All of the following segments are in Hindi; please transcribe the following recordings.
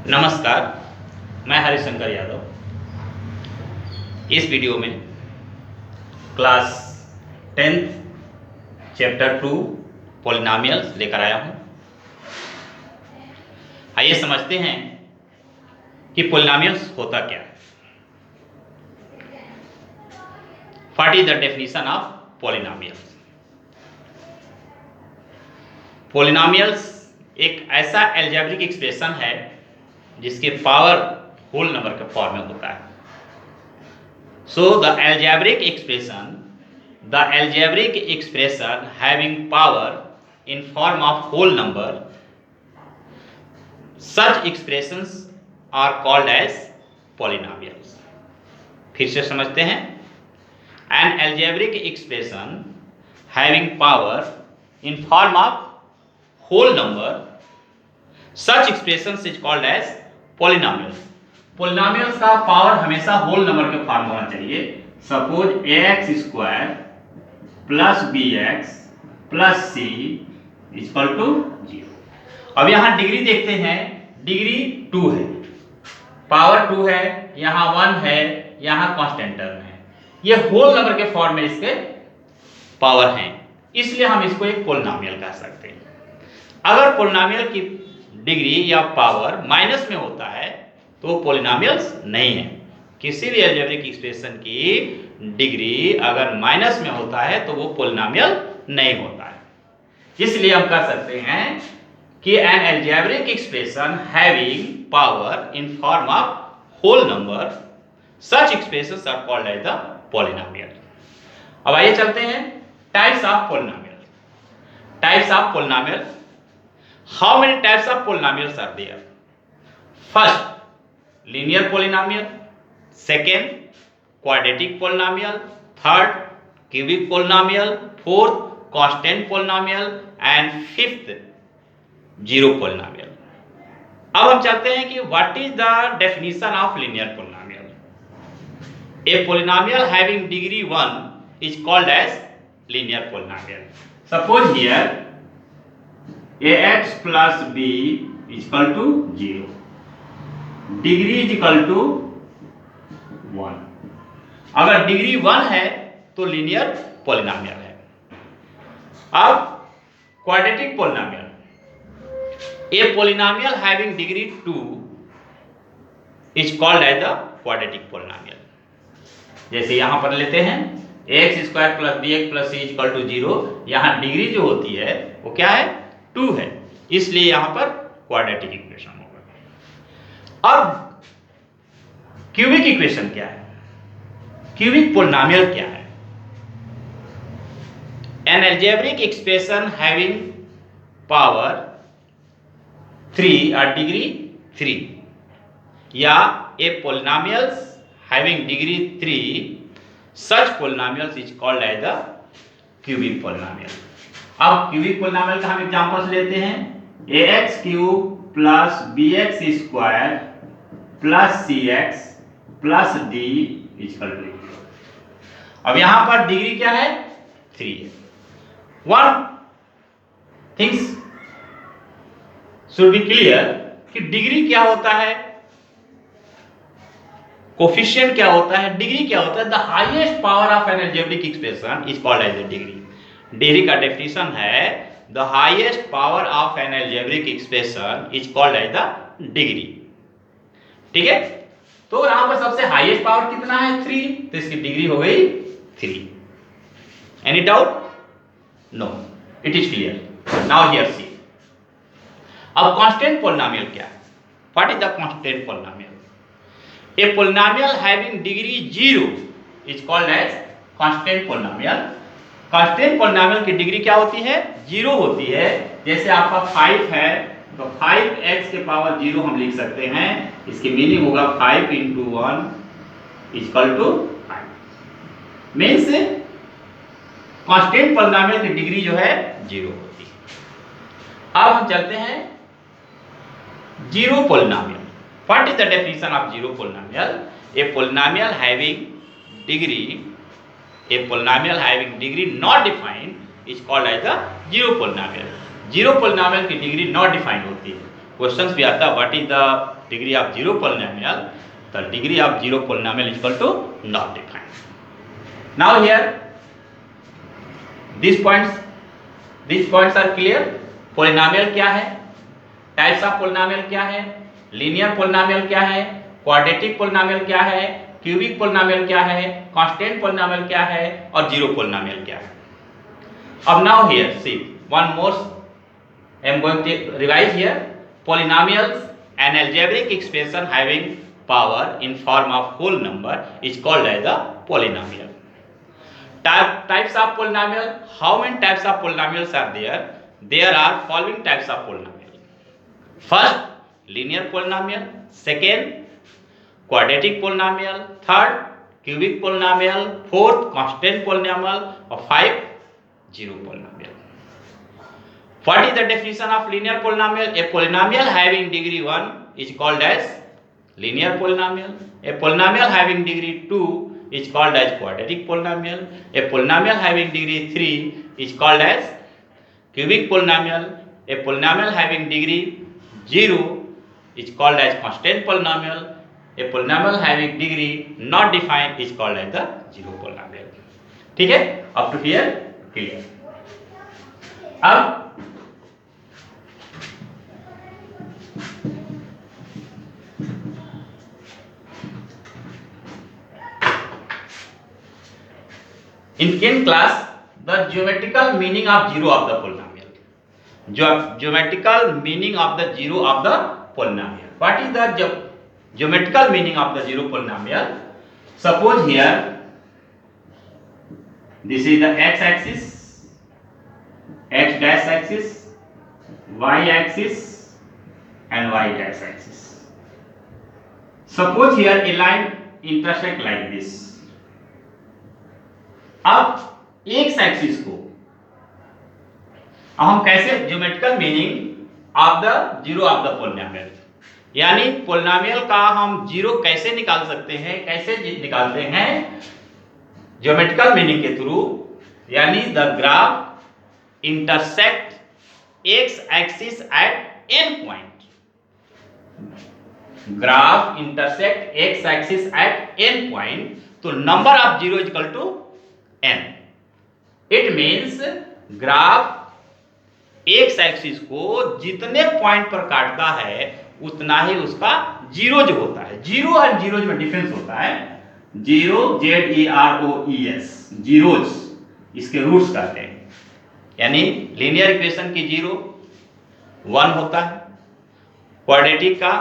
नमस्कार, मैं हरिशंकर यादव। इस वीडियो में क्लास 10th चैप्टर 2 पॉलिनॉमियल्स लेकर आया हूँ। आइए समझते हैं कि पॉलिनॉमियल्स होता क्या है। What is the definition of polynomials? Polynomials एक ऐसा अलजेब्रिक एक्सप्रेशन है जिसके पावर होल नंबर के फॉर्म में होता है। So the algebraic expression having power in form of whole number, such expressions are called as polynomials। फिर से समझते हैं। An algebraic expression having power in form of whole number, such expressions is called as polynomials। polynomials का पावर हमेशा होल नंबर के फॉर्म होना चाहिए। Suppose ax² plus bx plus c equal to 0। अब यहां डिग्री देखते हैं, डिग्री 2 है, पावर 2 है, यहां 1 है, यहां कांस्टेंट टर्म है। ये होल नंबर के फॉर्म में इसके पावर हैं, इसलिए हम इसको एक पॉलिनॉमियल कह सकते हैं। अगर पॉलिनॉमियल की डिग्री या पावर माइनस में होता है तो वो पॉलिनॉमियल्स नहीं है। किसी भी अलजेब्रिक एक्सप्रेशन की डिग्री अगर माइनस में होता है तो वो पॉलिनॉमियल नहीं होता है। इसलिए हम कह सकते हैं कि an algebraic expression having power in form of whole number, such expressions are called as the polynomial। अब आइए चलते हैं types of polynomial. Types of polynomial, how many types of polynomials are there? First, linear polynomial. Second, quadratic polynomial. Third, cubic polynomial. Fourth, constant polynomial. And fifth, zero polynomial. अब हम चलते हैं कि what is the definition of linear polynomial. A polynomial having degree 1 is called as linear polynomial. Suppose here ax plus b equal to 0, degree is equal to 1। अगर डिग्री 1 है तो लीनियर पॉलिनॉमियल है। अब quadratic polynomial, A polynomial having degree 2 is called as the quadratic polynomial। जैसे यहां पर लेते हैं ax² plus bx plus c equal to 0, यहां डिग्री जो होती है वो क्या है? 2 है, इसलिए यहां पर क्वाड्रेटिक इक्वेशन होगा। अब क्यूबिक इक्वेशन क्या है? क्यूबिक पॉलिनॉमियल क्या है? An algebraic expression having power 3 or degree 3, या a polynomials having degree 3, such polynomials is called as the cubic polynomial। अब cubic polynomial का हम एग्जांपल्स लेते हैं। ax³ plus bx² plus cx plus d equal to 0। अब यहां पर डिग्री क्या है? 3 है। One things should be clear कि डिग्री क्या होता है, कोफिशिएंट क्या होता है, डिग्री क्या होता है। The highest power of an algebraic expression is called as a degree. Degree का डेफिनेशन है the highest power of an algebraic expression is called as the degree. ठीक है, तो यहां पर सबसे हाईएस्ट पावर कितना है? 3, तो इसकी डिग्री हो गई 3। Any doubt? No, it is clear. Now here see. अब कांस्टेंट पॉलिनॉमियल क्या है? What is the constant polynomial? A polynomial having degree 0 is called as constant polynomial. Constant polynomial की डिग्री क्या होती है? 0 होती है। जैसे आपका 5 है तो 5x के पावर 0 हम लिख सकते हैं। इसकी मीनिंग होगा 5 × 1 equal to 5। Means constant polynomial की डिग्री जो है 0 होती है। अब हम चलते हैं zero polynomial. What is the definition of zero polynomial? A polynomial having degree not defined is called as the zero polynomial. Zero polynomial की डिग्री नॉट डिफाइंड होती है। क्वेश्चंस भी आता है what is the degree of zero polynomial, the degree of zero polynomial is equal to not defined. Now here these points are clear. polynomial क्या है, टाइप्स ऑफ पोलिनोमियल क्या है, लीनियर पोलिनोमियल क्या है, क्वाड्रेटिक पोलिनोमियल क्या है, क्यूबिक पोलिनोमियल क्या है, कांस्टेंट पोलिनोमियल क्या है और जीरो पोलिनोमियल क्या है. अब now here see one more I am going to revise here. Polynomials, an algebraic expression having power in form of whole number is called as a polynomial. Types of polynomial. How many types of polynomials are there? There are following types of polynomial. First, linear polynomial. Second, quadratic polynomial. Third, cubic polynomial. Fourth, constant polynomial. Or five, zero polynomial. What is the definition of linear polynomial? A polynomial having degree 1 is called as linear polynomial. A polynomial having degree 2 is called as quadratic polynomial. A polynomial having degree 3 is called as cubic polynomial. A polynomial having degree 0 is called as constant polynomial. A polynomial having degree not defined is called as the zero polynomial. ठीक है, up to here clear. अब in class the geometrical meaning of zero of the polynomial. Geometrical meaning of the zero of the polynomial. What is the geometrical meaning of the zero polynomial? Suppose here this is the x axis, x dash axis, y axis and y dash axis. Suppose here a line intersect like this. अब एक्स एक्सिस को हम कैसे geometrical meaning of the zero of the polynomial, यानी पोलिनोमियल का हम जीरो कैसे निकाल सकते हैं, कैसे निकालते हैं ज्योमेट्रिकल मीनिंग के थ्रू, यानी the graph intersect x axis at an point. Graph intersect x axis at an point, तो number of zero is equal to n. It means graph x axis को जितने पॉइंट पर काटता है उतना ही उसका जीरो जो होता है, जीरो एंड जीरोज में डिफरेंस होता है. जीरो ZEROES, जीरोज इसके रूट्स कहते हैं, यानी लीनियर इक्वेशन की जीरो 1 होता है, क्वाड्रेटिक का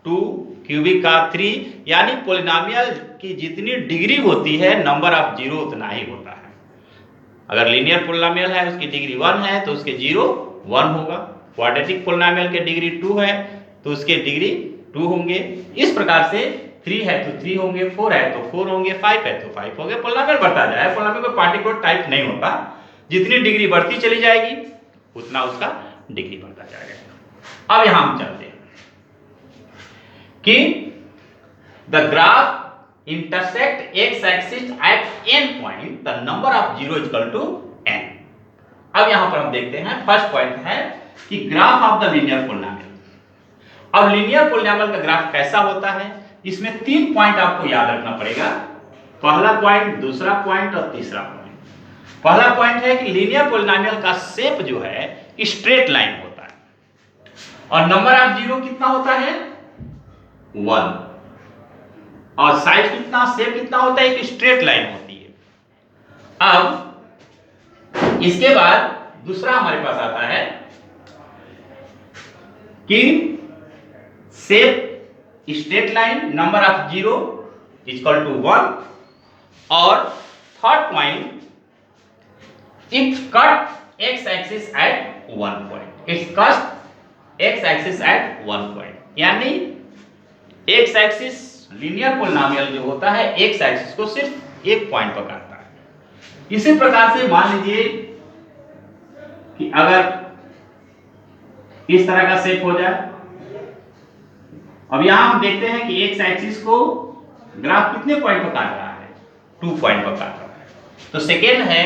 2, क्यूबिक का 3, यानी पोलिनोमियल की जितनी डिग्री होती है नंबर ऑफ जीरो उतना ही होता है. अगर लीनियर पोलिनोमियल है उसकी डिग्री 1 है तो उसके जीरो 1 होगा, क्वाड्रेटिक पोलिनोमियल के डिग्री 2 है तो उसके डिग्री 2 होंगे. इस प्रकार से 3 है तो 3 होंगे, 4 है तो 4 होंगे, 5 है तो 5 होंगे. पोलिनोमियल बढ़ता जाए, पोलिनोमियल कोई पार्टिकुलर टाइप नहीं होता, जितनी डिग्री बढ़ती चली जाएगी उतना उसका डिग्री बढ़ता जाएगा. अब यहां हम चलते हैं कि the graph intersect x axis at n point, the number of zero is equal to n. अब यहां पर हम देखते हैं, फर्स्ट पॉइंट है कि graph of the linear polynomial. अब लीनियर पोलिनोमियल का ग्राफ कैसा होता है, इसमें 3 पॉइंट आपको याद रखना पड़ेगा. पहला पॉइंट, दूसरा पॉइंट और तीसरा पॉइंट. पहला पॉइंट है कि लीनियर पोलिनोमियल का शेप जो है स्ट्रेट लाइन होता है और नंबर ऑफ जीरो कितना होता है 1, और साइज कितना, शेप कितना होता है, एक स्ट्रेट लाइन होती है. अब इसके बाद दूसरा हमारे पास आता है कि shape straight line, number of zero is equal to 1, और third point it cut x axis at 1 point. It's cut x axis at 1 point, यानी एक्स एक्सिस लीनियर पोलिनोमियल जो होता है एक्स एक्सिस को सिर्फ एक पॉइंट पर काटता है. इसी प्रकार से मान लीजिए कि अगर इस तरह का शेप हो जाए, अब यहां हम देखते हैं कि एक्स एक्सिस को ग्राफ कितने पॉइंट पर काट रहा है, 2 पॉइंट पर काट रहा है. तो सेकेंड है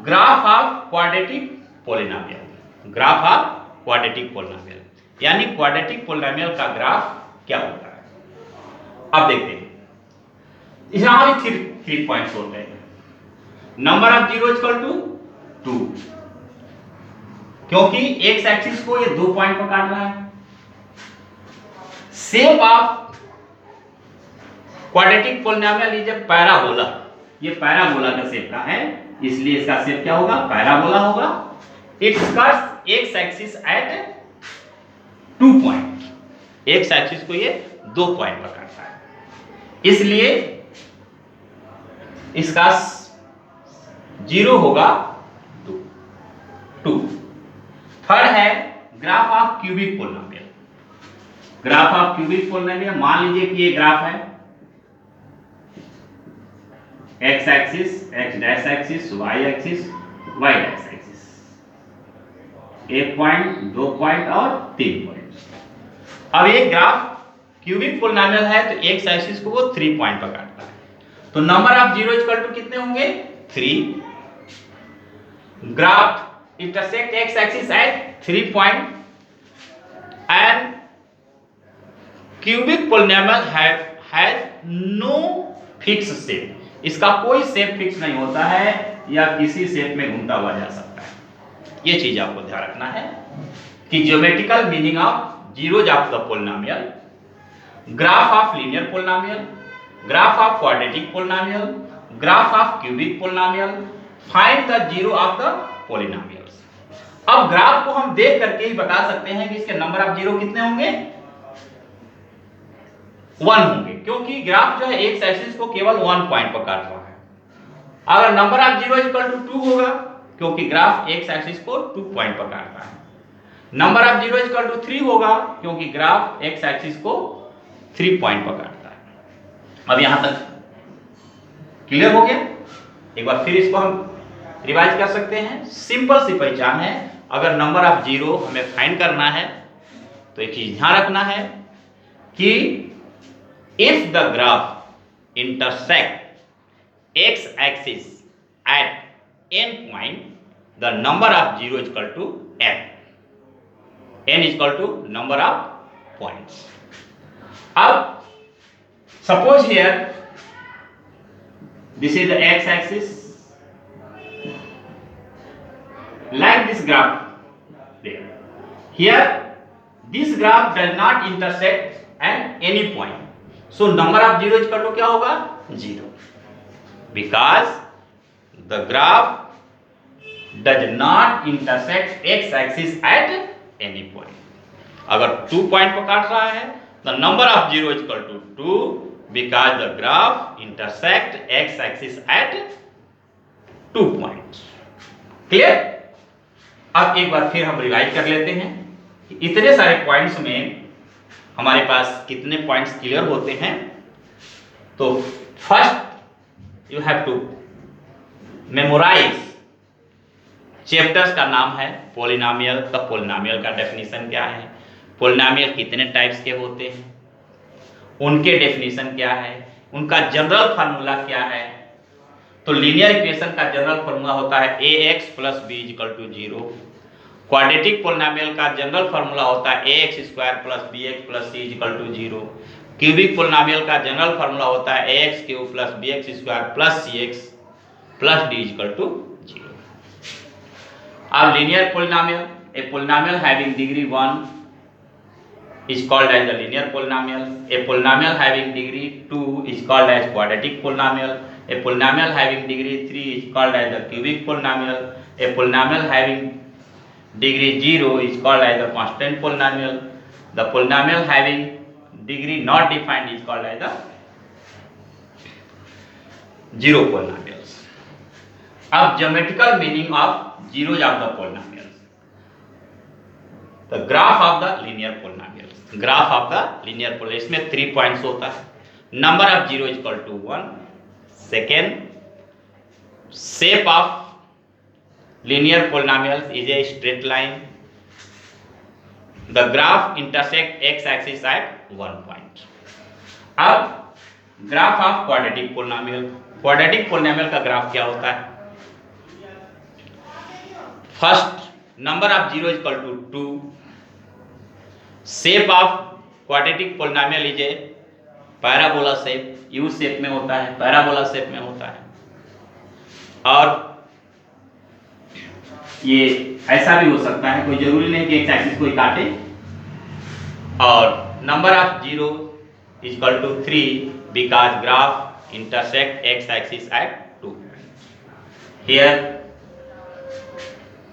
graph of quadratic polynomial. Graph of quadratic polynomial यानी क्वाड्रेटिक पोलिनोमियल का ग्राफ क्या होता है। अब देखते हैं, यहां भी थ्री पॉइंट्स होते हैं। Number of zero equal to 2, क्योंकि एक्स एक्सिस को ये 2 पॉइंट पर काट रहा है। Shape of quadratic polynomial is a parabola, ये पैराबोला का शेप का है, इसलिए इसका शेप क्या होगा, पैराबोला होगा। It's curves x axis at 2 point, x axis को ये 2 पॉइंट पर काटता है, इसलिए इसका जीरो होगा 2। थर्ड है graph of cubic polynomial. Graph of cubic polynomial, मान लीजिए कि ये ग्राफ है, x axis, x dash axis, y axis, y dash axis, 1 point, 2 point और 3 पॉइंट। अब ये ग्राफ क्यूबिक पोलिनोमियल है तो एक्स एक्सिस को वो 3 पॉइंट पर काटता है, तो number of zero equal to कितने होंगे, 3। Graph intersect x axis at 3 point and cubic polynomial has no fixed shape, इसका कोई शेप फिक्स नहीं होता है या किसी शेप में घूमता हुआ जा सकता है। ये चीज आपको ध्यान रखना है कि geometrical meaning of zeros of the polynomial, graph of linear polynomial, graph of quadratic polynomial, graph of cubic polynomial, find the zero of the polynomials. अब ग्राफ को हम देख करके ही बता सकते हैं कि इसके नंबर ऑफ जीरो कितने होंगे, 1 होंगे, क्योंकि ग्राफ जो है एक्स एक्सिस को केवल 1 पॉइंट पर काट रहा है। अगर number of zero equal to 2 होगा, क्योंकि ग्राफ एक्स एक्सिस को 2 पॉइंट पर काट रहा है। Number of zero equal to 3 होगा, क्योंकि ग्राफ एक्स एक्सिस को 3 पॉइंट पर काटता है। अब यहां तक क्लियर हो गया। एक बार फिर इसको हम रिवाइज कर सकते हैं। सिंपल सी पहचान है, अगर नंबर ऑफ जीरो हमें फाइंड करना है तो एक चीज ध्यान रखना है कि if the graph intersect x axis at n point, the number of zero equal to n equal to number of points. अब suppose here this is the x axis, like this graph there. Here this graph does not intersect at any point, so number of zero equal to क्या होगा, 0, because the graph does not intersect x axis at any point. अगर 2 पॉइंट पर काट रहा है, the number of zero equal to 2, because the graph intersect x axis at 2 points. Clear. अब एक बार फिर हम रिवाइज कर लेते हैं कि इतने सारे पॉइंट्स में हमारे पास कितने पॉइंट्स क्लियर होते हैं। तो first you have to memorise chapters का नाम है पोलिनोमियल। तो पोलिनोमियल का डेफिनेशन क्या है, पोलिनोमियल कितने टाइप्स के होते हैं, उनके डेफिनेशन क्या है, उनका जनरल फार्मूला क्या है। तो लीनियर इक्वेशन का जनरल फार्मूला होता है ax plus b equal to 0। Quadratic polynomial का जनरल फार्मूला होता है ax square plus bx plus c equal to 0। Cubic polynomial का जनरल फार्मूला होता है ax cube plus bx square plus cx plus d equal to 0। अब linear polynomial, a polynomial having degree 1 is called as the linear polynomial. A polynomial having degree 2 is called as quadratic polynomial. A polynomial having degree 3 is called as the cubic polynomial. A polynomial having degree 0 is called as the constant polynomial. The polynomial having degree not defined is called as the zero polynomials. अब geometrical meaning of zeros of the polynomials. The graph of the linear polynomials. Graph of the linear polynomial, इसमें 3 पॉइंट्स होता है। Number of zero equal to 1, second shape of linear polynomial is a straight line, the graph intersect x axis at 1 point. अब graph of quadratic polynomial, quadratic polynomial का ग्राफ क्या होता है, first number of zero equal to 2, shape of quadratic polynomial is a parabola shape, U shape में होता है, पैराबोला शेप में होता है। और ये ऐसा भी हो सकता है, कोई जरूरी नहीं कि एक्स एक्सिस कोई काटे। और number of zero is equal to 3 because graph intersect x axis at 2। Here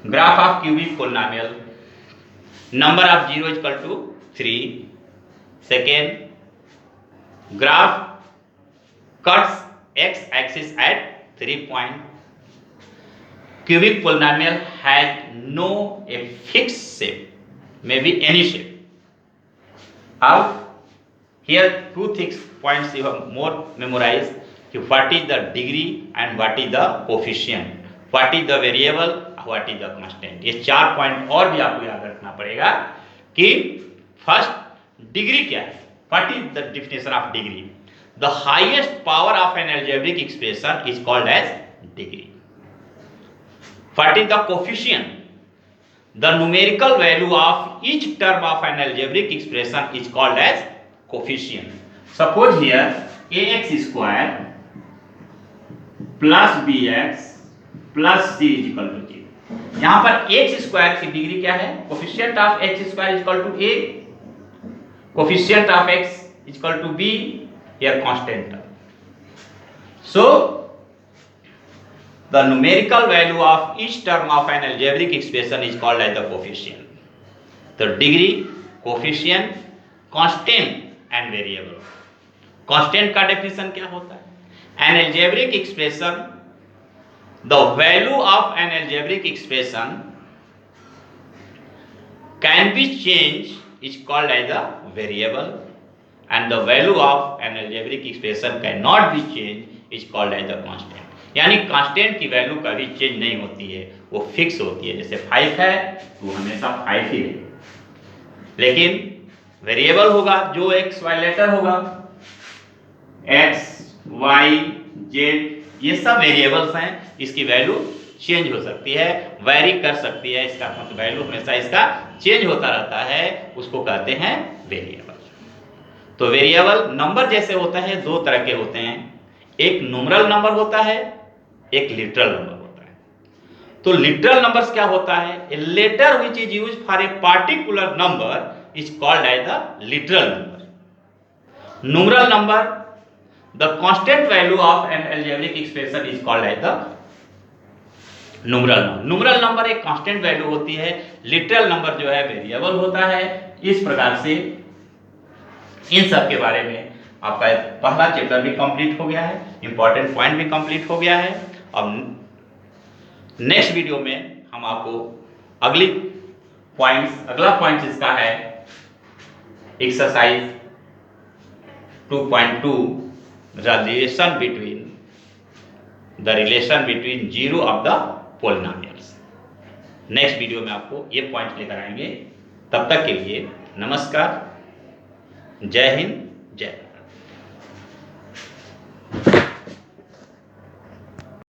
graph of cubic polynomial, number of 0 is equal to 3. Second, graph cuts x axis at 3 point. Cubic polynomial has no a fixed shape, maybe any shape. Now here two things points you have more memorized, what is the degree and what is the coefficient, what is the variable, what is the constant। ये 4 पॉइंट और भी आपको याद रखना पड़ेगा कि फर्स्ट डिग्री क्या है, what is the definition of degree. The highest power of an algebraic expression is called as degree. What is the coefficient, the numerical value of each term of an algebraic expression is called as coefficient. Suppose here ax square plus bx plus c is equal to 0। यहां पर x स्क्वायर की डिग्री क्या है, coefficient of x square is equal to a, coefficient of x is equal to b, here constant term. So the numerical value of each term of an algebraic expression is called as the coefficient. तो degree, coefficient, constant and variable. कांस्टेंट का डेफिनेशन क्या होता है, an algebraic expression, the value of an algebraic expression can be changed is called as a variable, and the value of an algebraic expression cannot be changed is called as a constant। यानी कांस्टेंट की वैल्यू कभी चेंज नहीं होती है, वो फिक्स होती है। जैसे 5 है तो हमेशा 5 ही है, लेकिन वेरिएबल होगा जो एक्स वाई लेटर होगा, एक्स वाई जेड, ये सब वेरिएबल्स हैं, इसकी वैल्यू चेंज हो सकती है, वैरी कर सकती है, इसका मतलब वैल्यू हमेशा इसका चेंज होता रहता है, उसको कहते हैं वेरिएबल। तो वेरिएबल नंबर जैसे होता है, दो तरह के होते हैं, एक न्यूमरल नंबर होता है, एक लिटरल नंबर होता है। तो लिटरल नंबर्स क्या होता है, a letter which is used for a particular number is called as the literal number. Numeral number, the constant value of an algebraic expression is called as the numeral number। numeral number एक constant value होती है, literal number जो है वेरिएबल होता है। इस प्रकार से इन सब के बारे में आपका पहला चैप्टर भी कंप्लीट हो गया है, इंपॉर्टेंट पॉइंट भी कंप्लीट हो गया है। अब नेक्स्ट वीडियो में हम आपको अगला पॉइंट इसका है exercise 2.2, the relation between zero of the polynomials। Next video में आपको ये पॉइंट लेकर आएंगे। तब तक के लिए नमस्कार, जय हिंद, जय भारत।